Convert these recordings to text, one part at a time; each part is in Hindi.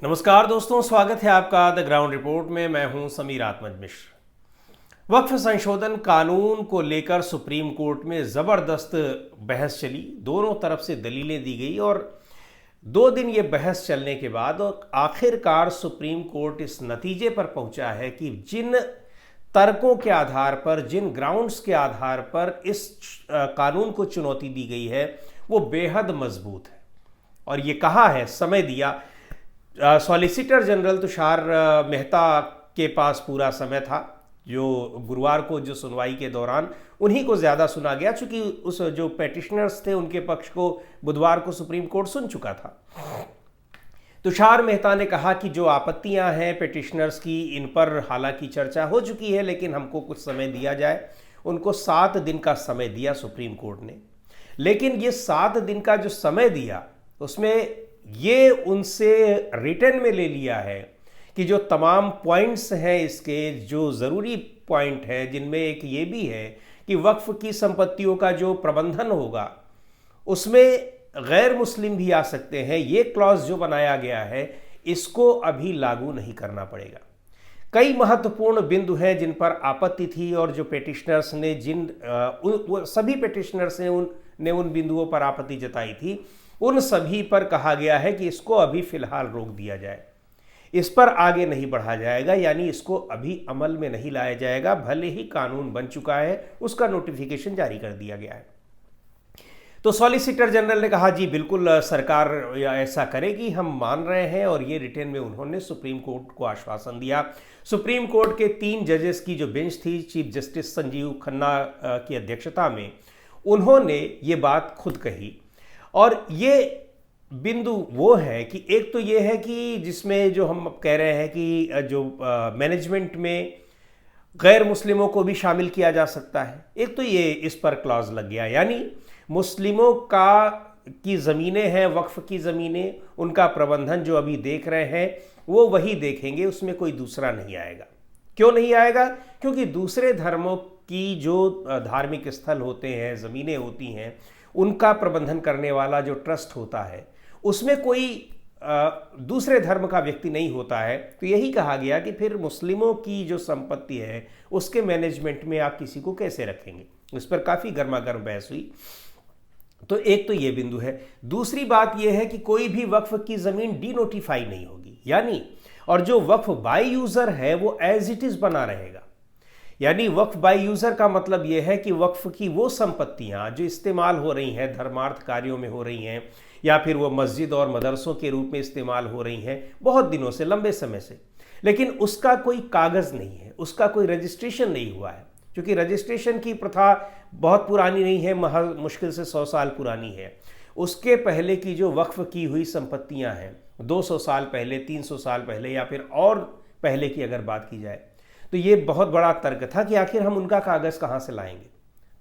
नमस्कार दोस्तों, स्वागत है आपका द ग्राउंड रिपोर्ट में। मैं हूं समीर आत्मज मिश्र। वक्फ संशोधन कानून को लेकर सुप्रीम कोर्ट में ज़बरदस्त बहस चली, दोनों तरफ से दलीलें दी गई और 2 दिन ये बहस चलने के बाद और आखिरकार सुप्रीम कोर्ट इस नतीजे पर पहुंचा है कि जिन तर्कों के आधार पर, जिन ग्राउंड्स के आधार पर इस कानून को चुनौती दी गई है वो बेहद मजबूत है। और ये कहा है, समय दिया, सॉलिसिटर जनरल तुषार मेहता के पास पूरा समय था, जो गुरुवार को जो सुनवाई के दौरान उन्हीं को ज़्यादा सुना गया, चूंकि उस जो पेटिशनर्स थे उनके पक्ष को बुधवार को सुप्रीम कोर्ट सुन चुका था। तुषार मेहता ने कहा कि जो आपत्तियां हैं पेटिशनर्स की, इन पर हालांकि चर्चा हो चुकी है, लेकिन हमको कुछ समय दिया जाए। उनको 7 दिन का समय दिया सुप्रीम कोर्ट ने, लेकिन ये 7 दिन का जो समय दिया उसमें ये उनसे रिटर्न में ले लिया है कि जो तमाम पॉइंट्स हैं इसके, जो ज़रूरी पॉइंट हैं, जिनमें एक ये भी है कि वक्फ की संपत्तियों का जो प्रबंधन होगा उसमें गैर मुस्लिम भी आ सकते हैं, ये क्लॉज जो बनाया गया है इसको अभी लागू नहीं करना पड़ेगा। कई महत्वपूर्ण बिंदु हैं जिन पर आपत्ति थी और जो पेटिशनर्स ने सभी पेटिशनर्स ने उन बिंदुओं पर आपत्ति जताई थी, उन सभी पर कहा गया है कि इसको अभी फिलहाल रोक दिया जाए, इस पर आगे नहीं बढ़ा जाएगा, यानी इसको अभी अमल में नहीं लाया जाएगा। भले ही कानून बन चुका है, उसका नोटिफिकेशन जारी कर दिया गया है। तो सॉलिसिटर जनरल ने कहा, जी बिल्कुल सरकार ऐसा करेगी, हम मान रहे हैं, और ये रिटर्न में उन्होंने सुप्रीम कोर्ट को आश्वासन दिया। सुप्रीम कोर्ट के 3 जजेस की जो बेंच थी, चीफ जस्टिस संजीव खन्ना की अध्यक्षता में, उन्होंने ये बात खुद कही। और ये बिंदु वो है कि एक तो ये है कि जिसमें जो हम कह रहे हैं कि जो मैनेजमेंट में गैर मुस्लिमों को भी शामिल किया जा सकता है, एक तो ये इस पर क्लॉज लग गया, यानी मुस्लिमों की ज़मीनें हैं, वक्फ की ज़मीनें, उनका प्रबंधन जो अभी देख रहे हैं वो वही देखेंगे, उसमें कोई दूसरा नहीं आएगा। क्यों नहीं आएगा? क्योंकि दूसरे धर्मों की जो धार्मिक स्थल होते हैं, ज़मीनें होती हैं, उनका प्रबंधन करने वाला जो ट्रस्ट होता है उसमें कोई दूसरे धर्म का व्यक्ति नहीं होता है। तो यही कहा गया कि फिर मुस्लिमों की जो संपत्ति है उसके मैनेजमेंट में आप किसी को कैसे रखेंगे। इस पर काफ़ी गर्मागर्म बहस हुई। तो एक तो ये बिंदु है। दूसरी बात यह है कि कोई भी वक्फ की ज़मीन डीनोटिफाई नहीं होगी, यानी और जो वक्फ बाय यूज़र है वो एज इट इज़ बना रहेगा। यानी वक्फ बाय यूज़र का मतलब यह है कि वक्फ की वो संपत्तियां जो इस्तेमाल हो रही हैं, धर्मार्थ कार्यों में हो रही हैं, या फिर वो मस्जिद और मदरसों के रूप में इस्तेमाल हो रही हैं बहुत दिनों से, लंबे समय से, लेकिन उसका कोई कागज़ नहीं है, उसका कोई रजिस्ट्रेशन नहीं हुआ है। क्योंकि रजिस्ट्रेशन की प्रथा बहुत पुरानी नहीं है, मुश्किल से 100 साल पुरानी है। उसके पहले की जो वक्फ की हुई संपत्तियाँ हैं, 200 साल पहले, 300 साल पहले, या फिर और पहले की अगर बात की जाए, तो ये बहुत बड़ा तर्क था कि आखिर हम उनका कागज़ कहाँ से लाएंगे।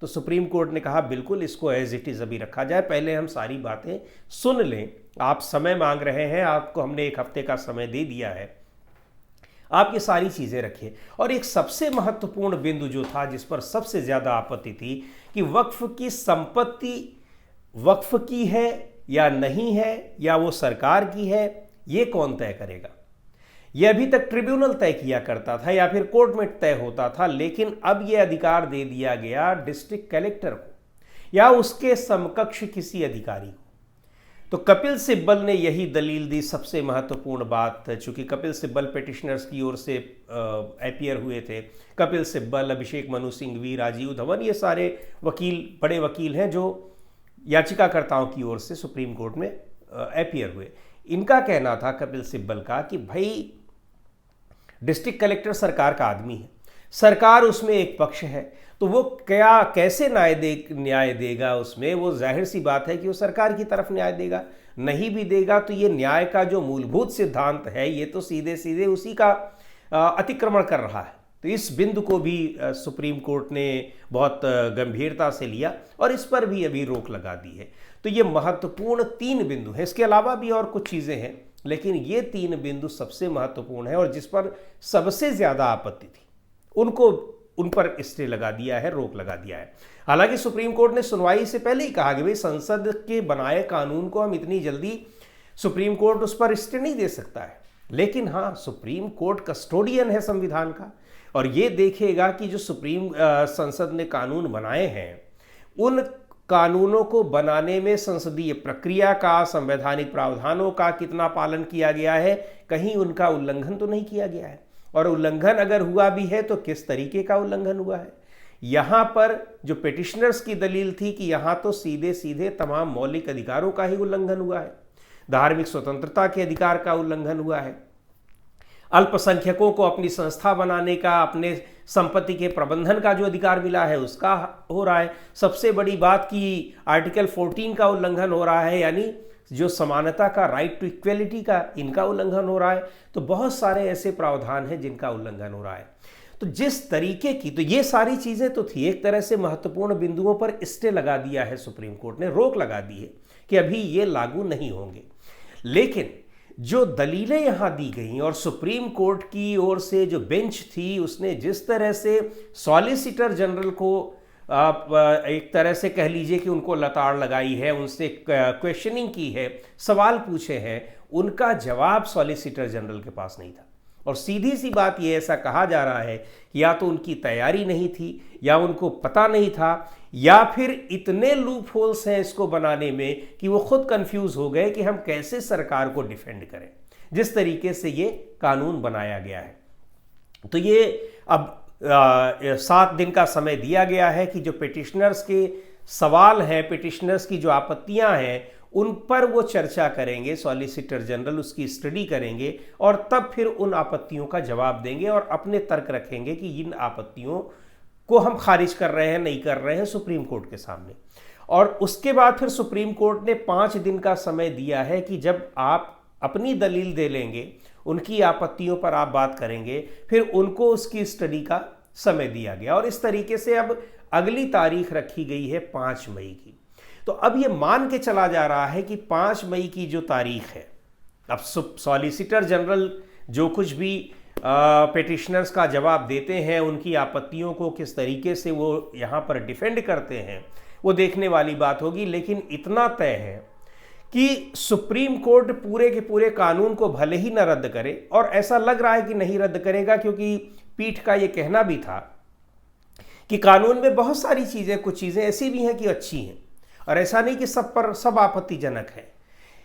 तो सुप्रीम कोर्ट ने कहा बिल्कुल इसको एज इट इज़ अभी रखा जाए, पहले हम सारी बातें सुन लें। आप समय मांग रहे हैं, आपको हमने 1 हफ्ते का समय दे दिया है, आप ये सारी चीज़ें रखिए। और एक सबसे महत्वपूर्ण बिंदु जो था, जिस पर सबसे ज़्यादा आपत्ति थी, कि वक्फ की संपत्ति वक्फ की है या नहीं है, या वो सरकार की है, ये कौन तय करेगा। यह अभी तक ट्रिब्यूनल तय किया करता था या फिर कोर्ट में तय होता था, लेकिन अब यह अधिकार दे दिया गया डिस्ट्रिक्ट कलेक्टर को या उसके समकक्ष किसी अधिकारी को। तो कपिल सिब्बल ने यही दलील दी, सबसे महत्वपूर्ण बात, चूंकि कपिल सिब्बल पेटिशनर्स की ओर से अपीयर हुए थे। कपिल सिब्बल, अभिषेक मनु सिंघवी, राजीव धवन, ये सारे वकील, बड़े वकील हैं जो याचिकाकर्ताओं की ओर से सुप्रीम कोर्ट में अपीयर हुए। इनका कहना था, कपिल सिब्बल का, कि भाई डिस्ट्रिक्ट कलेक्टर सरकार का आदमी है, सरकार उसमें एक पक्ष है, तो वो कैसे न्याय देगा उसमें। वो जाहिर सी बात है कि वो सरकार की तरफ न्याय देगा, नहीं भी देगा तो ये न्याय का जो मूलभूत सिद्धांत है ये तो सीधे सीधे उसी का अतिक्रमण कर रहा है। तो इस बिंदु को भी सुप्रीम कोर्ट ने बहुत गंभीरता से लिया और इस पर भी अभी रोक लगा दी है। तो ये महत्वपूर्ण 3 बिंदु हैं, इसके अलावा भी और कुछ चीज़ें हैं, लेकिन ये 3 बिंदु सबसे महत्वपूर्ण है और जिस पर सबसे ज़्यादा आपत्ति थी उन पर स्टे लगा दिया है, रोक लगा दिया है। हालांकि सुप्रीम कोर्ट ने सुनवाई से पहले ही कहा कि भाई संसद के बनाए कानून को हम इतनी जल्दी, सुप्रीम कोर्ट उस पर स्टे नहीं दे सकता है। लेकिन हाँ, सुप्रीम कोर्ट कस्टोडियन है संविधान का, और ये देखेगा कि जो सुप्रीम संसद ने कानून बनाए हैं उन कानूनों को बनाने में संसदीय प्रक्रिया का, संवैधानिक प्रावधानों का कितना पालन किया गया है, कहीं उनका उल्लंघन तो नहीं किया गया है, और उल्लंघन अगर हुआ भी है तो किस तरीके का उल्लंघन हुआ है। यहाँ पर जो पिटिशनर्स की दलील थी कि यहाँ तो सीधे सीधे तमाम मौलिक अधिकारों का ही उल्लंघन हुआ है, धार्मिक स्वतंत्रता के अधिकार का उल्लंघन हुआ है, अल्पसंख्यकों को अपनी संस्था बनाने का, अपने संपत्ति के प्रबंधन का जो अधिकार मिला है उसका हो रहा है। सबसे बड़ी बात कि आर्टिकल 14 का उल्लंघन हो रहा है, यानी जो समानता का, राइट टू इक्वलिटी का, इनका उल्लंघन हो रहा है। तो बहुत सारे ऐसे प्रावधान हैं जिनका उल्लंघन हो रहा है। तो जिस तरीके की, तो ये सारी चीज़ें तो थी, एक तरह से महत्वपूर्ण बिंदुओं पर स्टे लगा दिया है सुप्रीम कोर्ट ने, रोक लगा दी है कि अभी ये लागू नहीं होंगे। लेकिन जो दलीलें यहाँ दी गई और सुप्रीम कोर्ट की ओर से जो बेंच थी उसने जिस तरह से सॉलिसिटर जनरल को एक तरह से कह लीजिए कि उनको लताड़ लगाई है, उनसे क्वेश्चनिंग की है, सवाल पूछे हैं, उनका जवाब सॉलिसिटर जनरल के पास नहीं था। और सीधी सी बात ये, ऐसा कहा जा रहा है कि या तो उनकी तैयारी नहीं थी, या उनको पता नहीं था, या फिर इतने लूप होल्स हैं इसको बनाने में कि वो खुद कंफ्यूज हो गए कि हम कैसे सरकार को डिफेंड करें, जिस तरीके से ये कानून बनाया गया है। तो ये अब 7 दिन का समय दिया गया है कि जो पिटिशनर्स के सवाल हैं, पिटिशनर्स की जो आपत्तियां हैं, उन पर वो चर्चा करेंगे, सॉलिसिटर जनरल उसकी स्टडी करेंगे और तब फिर उन आपत्तियों का जवाब देंगे और अपने तर्क रखेंगे कि इन आपत्तियों को हम खारिज कर रहे हैं, नहीं कर रहे हैं, सुप्रीम कोर्ट के सामने। और उसके बाद फिर सुप्रीम कोर्ट ने 5 दिन का समय दिया है कि जब आप अपनी दलील दे लेंगे, उनकी आपत्तियों पर आप बात करेंगे, फिर उनको उसकी स्टडी का समय दिया गया। और इस तरीके से अब अगली तारीख रखी गई है 5 मई की। तो अब ये मान के चला जा रहा है कि 5 मई की जो तारीख है, अब सॉलिसिटर जनरल जो कुछ भी पिटिशनर्स का जवाब देते हैं, उनकी आपत्तियों को किस तरीके से वो यहाँ पर डिफेंड करते हैं, वो देखने वाली बात होगी। लेकिन इतना तय है कि सुप्रीम कोर्ट पूरे के पूरे कानून को भले ही न रद्द करे, और ऐसा लग रहा है कि नहीं रद्द करेगा, क्योंकि पीठ का ये कहना भी था कि कानून में बहुत सारी चीज़ें, कुछ चीज़ें ऐसी भी हैं कि अच्छी हैं, और ऐसा नहीं कि सब पर सब आपत्तिजनक है।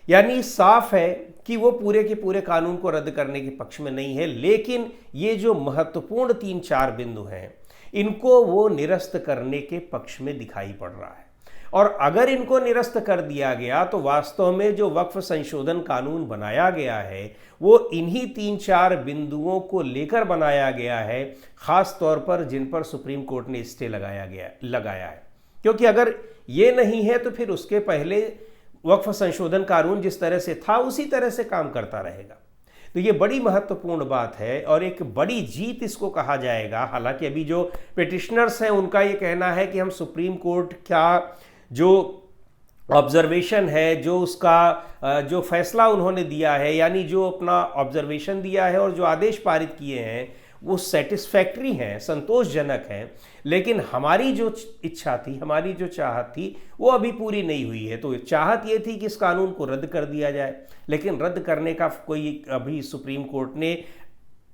यानी साफ है कि वो पूरे के पूरे कानून को रद्द करने के पक्ष में नहीं है, लेकिन ये जो महत्वपूर्ण 3-4 बिंदु हैं, इनको वो निरस्त करने के पक्ष में दिखाई पड़ रहा है। और अगर इनको निरस्त कर दिया गया तो वास्तव में जो वक्फ संशोधन कानून बनाया गया है वो इन्हीं 3-4 बिंदुओं को लेकर बनाया गया है, खास तौर पर जिन पर सुप्रीम कोर्ट ने स्टे लगाया है। क्योंकि अगर ये नहीं है तो फिर उसके पहले वक्फ संशोधन कानून जिस तरह से था उसी तरह से काम करता रहेगा। तो ये बड़ी महत्वपूर्ण बात है और एक बड़ी जीत इसको कहा जाएगा। हालांकि अभी जो पिटिशनर्स हैं उनका ये कहना है कि हम सुप्रीम कोर्ट का जो ऑब्जर्वेशन है, जो उसका जो फैसला उन्होंने दिया है, यानी जो अपना ऑब्जर्वेशन दिया है और जो आदेश पारित किए हैं वो सेटिस्फैक्ट्री हैं, संतोषजनक हैं, लेकिन हमारी जो इच्छा थी, हमारी जो चाहत थी वो अभी पूरी नहीं हुई है। तो चाहत ये थी कि इस कानून को रद्द कर दिया जाए, लेकिन रद्द करने का कोई अभी सुप्रीम कोर्ट ने,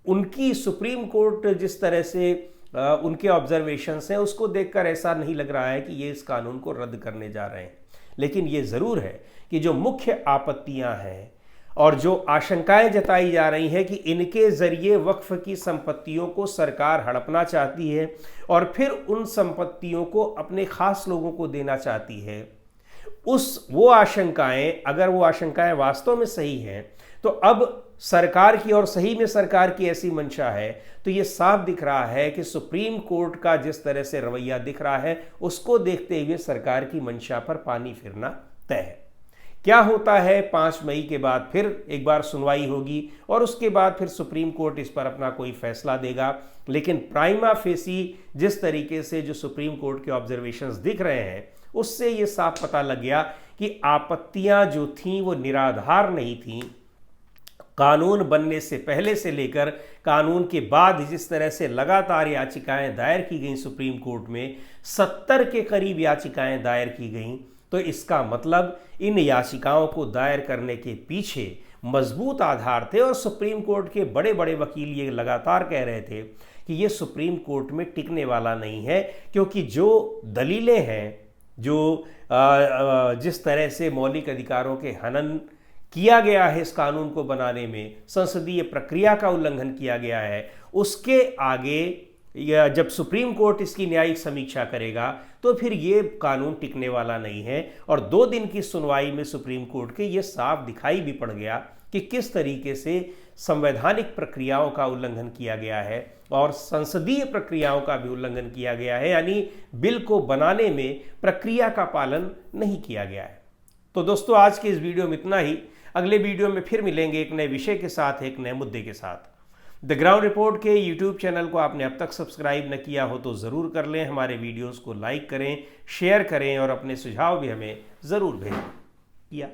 उनकी सुप्रीम कोर्ट जिस तरह से उनके ऑब्जर्वेशंस हैं उसको देखकर ऐसा नहीं लग रहा है कि ये इस कानून को रद्द करने जा रहे हैं। लेकिन ये ज़रूर है कि जो मुख्य आपत्तियां हैं और जो आशंकाएं जताई जा रही हैं कि इनके ज़रिए वक्फ की संपत्तियों को सरकार हड़पना चाहती है और फिर उन संपत्तियों को अपने खास लोगों को देना चाहती है, वो आशंकाएं, अगर वो आशंकाएं वास्तव में सही हैं तो अब सरकार की, और सही में सरकार की ऐसी मंशा है, तो ये साफ दिख रहा है कि सुप्रीम कोर्ट का जिस तरह से रवैया दिख रहा है उसको देखते हुए सरकार की मंशा पर पानी फिरना तय है। क्या होता है 5 मई के बाद फिर एक बार सुनवाई होगी और उसके बाद फिर सुप्रीम कोर्ट इस पर अपना कोई फैसला देगा। लेकिन प्राइमा फेसी जिस तरीके से जो सुप्रीम कोर्ट के ऑब्जर्वेशंस दिख रहे हैं उससे ये साफ पता लग गया कि आपत्तियां जो थीं वो निराधार नहीं थीं। कानून बनने से पहले से लेकर कानून के बाद जिस तरह से लगातार याचिकाएं दायर की गई सुप्रीम कोर्ट में, 70 के करीब याचिकाएं दायर की गईं, तो इसका मतलब इन याचिकाओं को दायर करने के पीछे मजबूत आधार थे और सुप्रीम कोर्ट के बड़े बड़े वकील ये लगातार कह रहे थे कि ये सुप्रीम कोर्ट में टिकने वाला नहीं है, क्योंकि जो दलीलें हैं, जो जिस तरह से मौलिक अधिकारों के हनन किया गया है इस कानून को बनाने में, संसदीय प्रक्रिया का उल्लंघन किया गया है, उसके आगे या जब सुप्रीम कोर्ट इसकी न्यायिक समीक्षा करेगा तो फिर ये कानून टिकने वाला नहीं है। और 2 दिन की सुनवाई में सुप्रीम कोर्ट के ये साफ दिखाई भी पड़ गया कि किस तरीके से संवैधानिक प्रक्रियाओं का उल्लंघन किया गया है और संसदीय प्रक्रियाओं का भी उल्लंघन किया गया है, यानी बिल को बनाने में प्रक्रिया का पालन नहीं किया गया है। तो दोस्तों, आज के इस वीडियो में इतना ही। अगले वीडियो में फिर मिलेंगे एक नए विषय के साथ, एक नए मुद्दे के साथ। द ग्राउंड रिपोर्ट के यूट्यूब चैनल को आपने अब तक सब्सक्राइब न किया हो तो ज़रूर कर लें, हमारे वीडियोस को लाइक करें, शेयर करें और अपने सुझाव भी हमें ज़रूर भेजें। किया